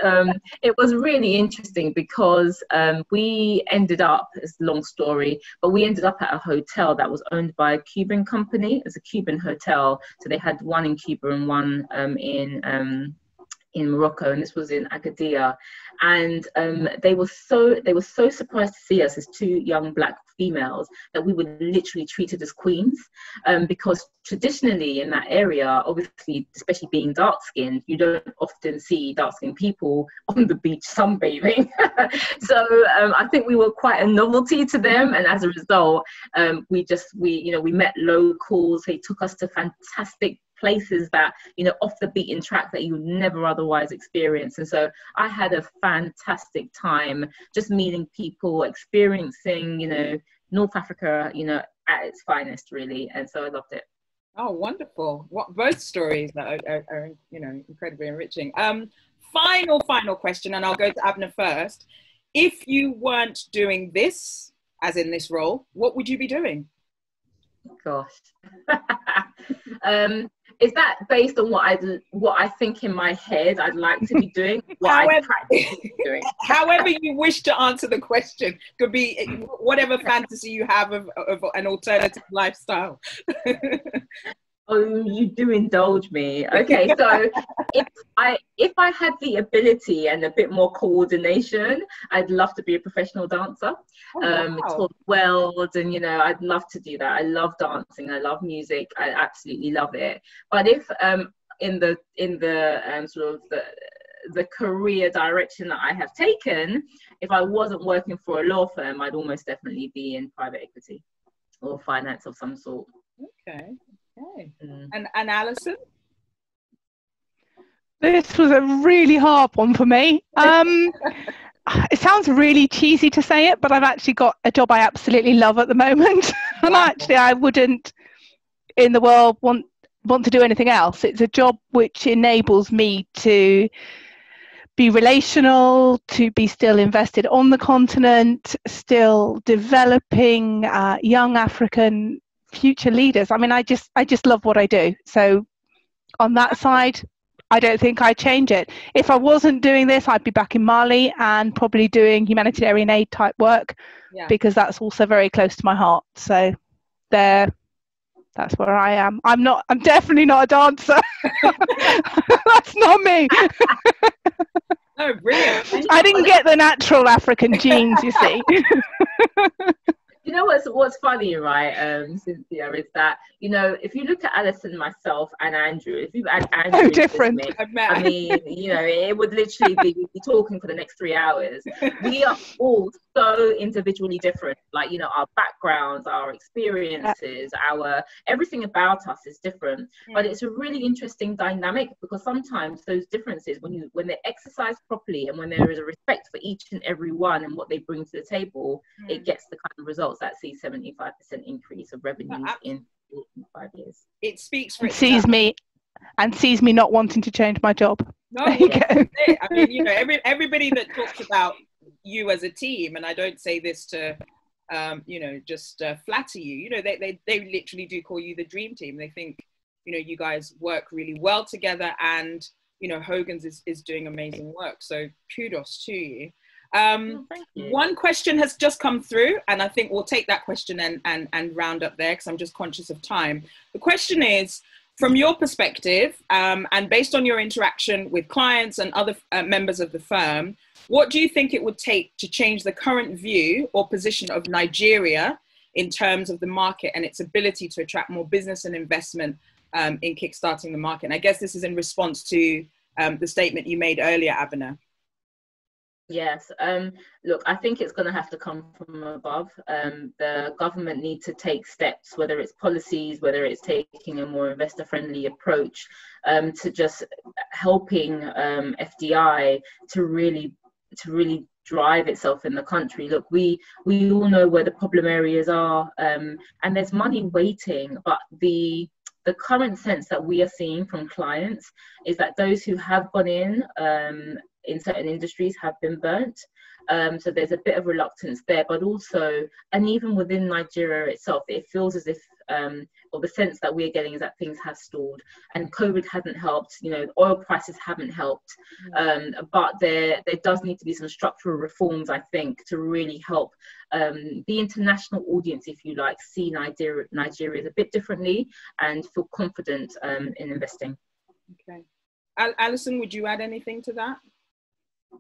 it was really interesting because we ended up, it's a long story, but we ended up at a hotel that was owned by a Cuban company. It's a Cuban hotel, so they had one in Cuba and one in Morocco, and this was in Agadir. And they were so surprised to see us as two young black females that we were literally treated as queens, because traditionally in that area, obviously, especially being dark skinned, you don't often see dark skinned people on the beach sunbathing. So I think we were quite a novelty to them, and as a result, we met locals. They took us to fantastic places that off the beaten track that you would never otherwise experience. And so I had a fantastic time just meeting people, experiencing North Africa at its finest, really, and so I loved it. Oh, wonderful. What both stories are you know, incredibly enriching. Final question, and I'll go to Abena first. If you weren't doing this, as in this role, what would you be doing? Gosh. Is that based on what I think in my head I'd like to be doing? However you wish to answer the question. Could be whatever fantasy you have of an alternative lifestyle. Oh, you do indulge me. Okay, so if I had the ability and a bit more coordination, I'd love to be a professional dancer. Wow. Taught Lovells, and you know, I'd love to do that. I love dancing. I love music. I absolutely love it. But if in the sort of the career direction that I have taken, if I wasn't working for a law firm, I'd almost definitely be in private equity or finance of some sort. Okay. Okay. And Alison? This was a really hard one for me. It sounds really cheesy to say it, but I've actually got a job I absolutely love at the moment. And Wow. actually I wouldn't in the world want to do anything else. It's a job which enables me to be relational, to be still invested on the continent, still developing young African future leaders. I mean, I just love what I do. So on that side, I don't think I'd change it. If I wasn't doing this, I'd be back in Mali and probably doing humanitarian aid type work, because that's also very close to my heart. So that's where I am. I'm definitely not a dancer. That's not me. Oh, brilliant. I didn't get the natural African genes, you see. You know what's funny, right, Cynthia, is that, you know, if you look at Alison, myself, and Andrew, if you add Andrew to different. this mix, I mean, you know, it would literally be talking for the next 3 hours. We are all so individually different. Like, you know, our backgrounds, our experiences, everything about us is different. But it's a really interesting dynamic, because sometimes those differences, when they're exercised properly and when there is a respect for each and every one and what they bring to the table, it gets the kind of results that see 75% increase of revenues in 5 years. It speaks for itself. Sees me not wanting to change my job. No, I mean, you know, everybody that talks about you as a team, and I don't say this to you know, just flatter you, you know, they literally do call you the dream team. They think, you know, you guys work really well together, and you know, Hogan's is doing amazing work, so kudos to you. Thank you. One question has just come through, and I think we'll take that question and round up there, because I'm just conscious of time. The question is, from your perspective, and based on your interaction with clients and other members of the firm, what do you think it would take to change the current view or position of Nigeria in terms of the market and its ability to attract more business and investment in kickstarting the market? And I guess this is in response to the statement you made earlier, Abena. Yes, look, I think it's going to have to come from above. The government need to take steps, whether it's policies, whether it's taking a more investor-friendly approach, to just helping FDI to really drive itself in the country. Look, we all know where the problem areas are, and there's money waiting, but the current sense that we are seeing from clients is that those who have gone in certain industries have been burnt. So there's a bit of reluctance there, but also, and even within Nigeria itself, it feels as if, or the sense that we're getting is that things have stalled, and COVID hasn't helped, you know, oil prices haven't helped, but there does need to be some structural reforms, I think, to really help the international audience, if you like, see Nigeria a bit differently and feel confident in investing. Okay. Alison, would you add anything to that?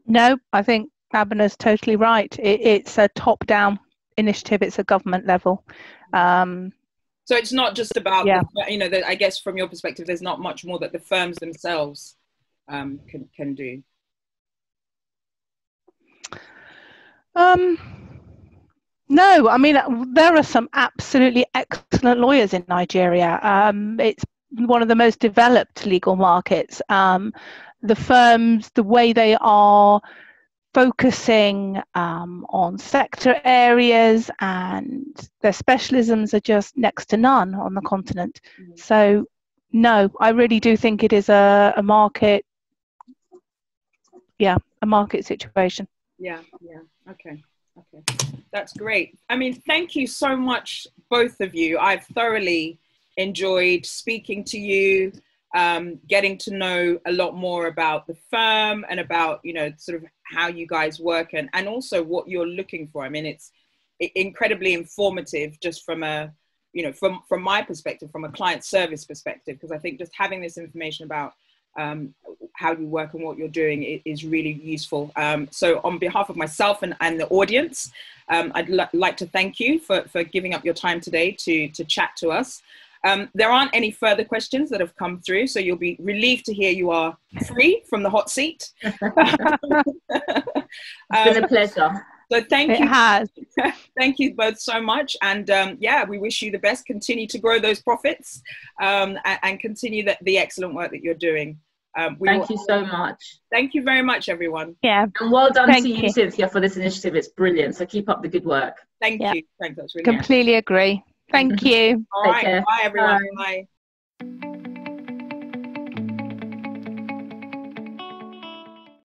No, I think Abena's totally right. It's a top-down initiative. It's a government level. So it's not just about, you know, I guess from your perspective, there's not much more that the firms themselves can do. No, I mean, there are some absolutely excellent lawyers in Nigeria. It's one of the most developed legal markets. The firms, the way they are focusing on sector areas, and their specialisms are just next to none on the continent. So no, I really do think it is a market, a market situation. Okay, that's great. I mean, thank you so much, both of you. I've thoroughly enjoyed speaking to you, getting to know a lot more about the firm and about, you know, sort of how you guys work, and also what you're looking for. I mean, it's incredibly informative just from a, you know, from my perspective, from a client service perspective, because I think just having this information about how you work and what you're doing is really useful. So on behalf of myself and the audience, I'd like to thank you for giving up your time today to chat to us. There aren't any further questions that have come through, so you'll be relieved to hear you are free from the hot seat. It's been a pleasure. So thank you. It has. Thank you both so much. And yeah, we wish you the best. Continue to grow those profits and continue the excellent work that you're doing. Thank you so much. Thank you very much, everyone. Yeah. And well done to you, Cynthia, for this initiative. It's brilliant. So keep up the good work. Thank you. Thanks. That's really completely agree. Thank you. All right. Bye, everyone. Bye.